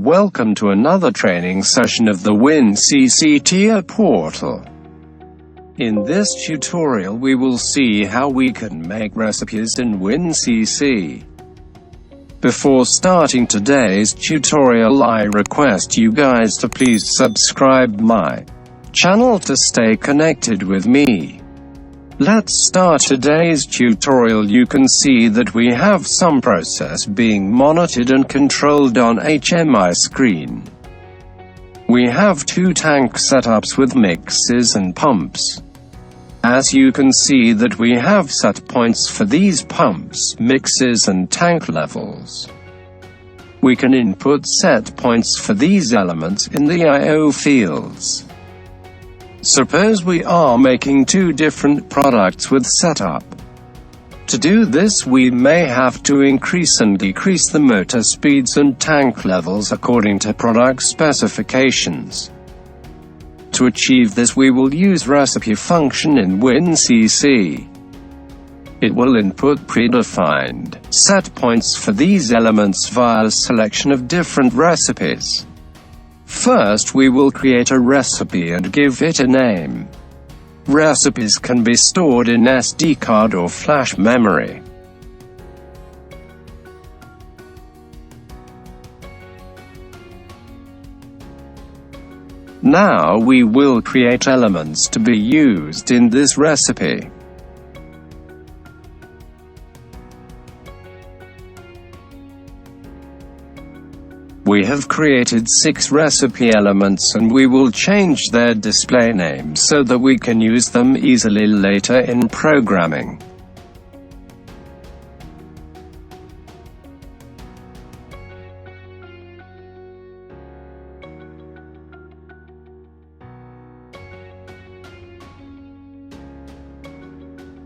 welcome to another training session of the WinCC TIA Portal. In this tutorial we will see how we can make recipes in WinCC. Before starting today's tutorial, I request you guys to please subscribe my channel to stay connected with me. Let's start today's tutorial. You can see that we have some process being monitored and controlled on HMI screen. We have two tank setups with mixes and pumps. As you can see that we have set points for these pumps, mixes and tank levels. We can input set points for these elements in the I/O fields. Suppose we are making two different products with setup. To do this we may have to increase and decrease the motor speeds and tank levels according to product specifications. To achieve this we will use recipe function in WinCC. It will input predefined set points for these elements via a selection of different recipes. First we will create a recipe and give it a name. Recipes can be stored in SD card or flash memory. Now we will create elements to be used in this recipe. We have created 6 recipe elements and we will change their display names so that we can use them easily later in programming.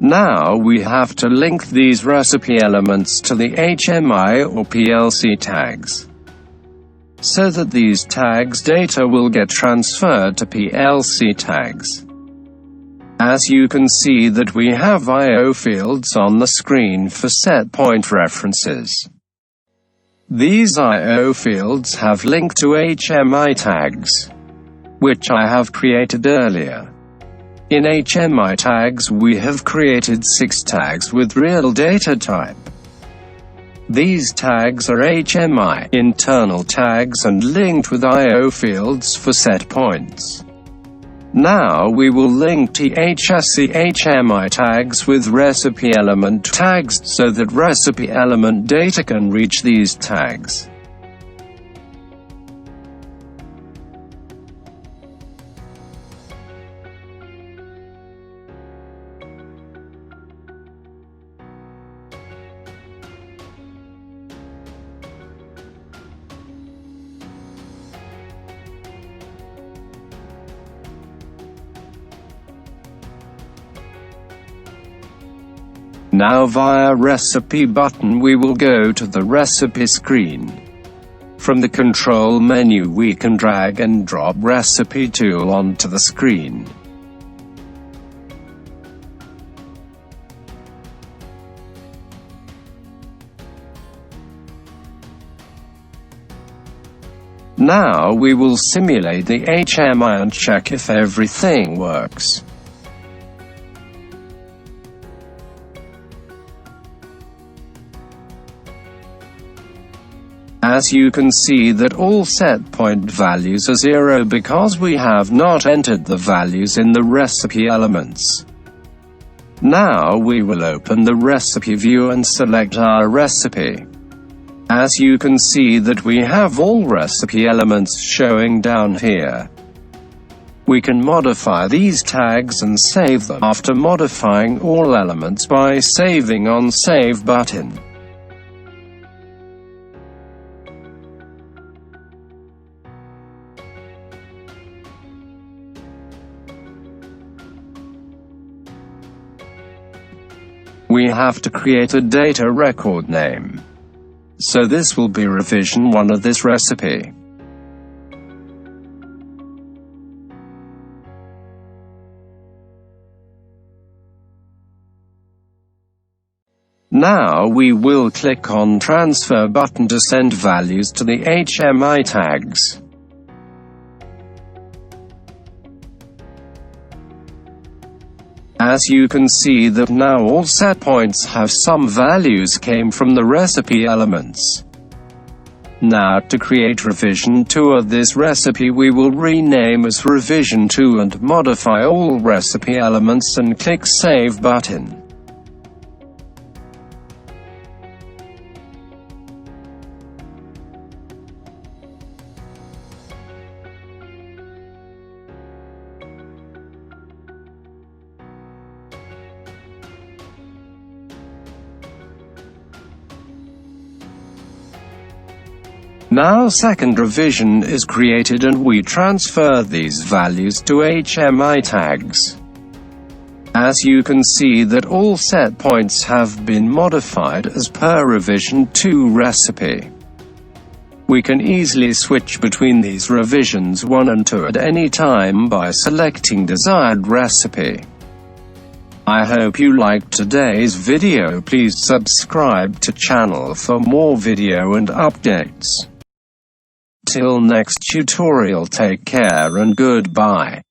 Now we have to link these recipe elements to the HMI or PLC tags, so that these tags data will get transferred to PLC tags. As you can see that we have I/O fields on the screen for set point references. These I/O fields have linked to HMI tags, which I have created earlier. In HMI tags we have created 6 tags with real data type. These tags are HMI internal tags and linked with I/O fields for set points. Now we will link THSC HMI tags with recipe element tags so that recipe element data can reach these tags. Now via recipe button we will go to the recipe screen. From the control menu we can drag and drop recipe tool onto the screen. Now we will simulate the HMI and check if everything works. As you can see that all set point values are 0 because we have not entered the values in the recipe elements. Now we will open the recipe view and select our recipe. As you can see that we have all recipe elements showing down here. We can modify these tags and save them after modifying all elements by saving on Save button. We have to create a data record name. So this will be revision 1 of this recipe. Now we will click on Transfer button to send values to the HMI tags. As you can see that now all set points have some values came from the recipe elements. Now to create revision 2 of this recipe, we will rename as revision 2 and modify all recipe elements and click Save button. Now second revision is created and we transfer these values to HMI tags. As you can see that all set points have been modified as per revision 2 recipe. We can easily switch between these revisions 1 and 2 at any time by selecting desired recipe. I hope you liked today's video. Please subscribe to channel for more video and updates. Till next tutorial, take care and goodbye.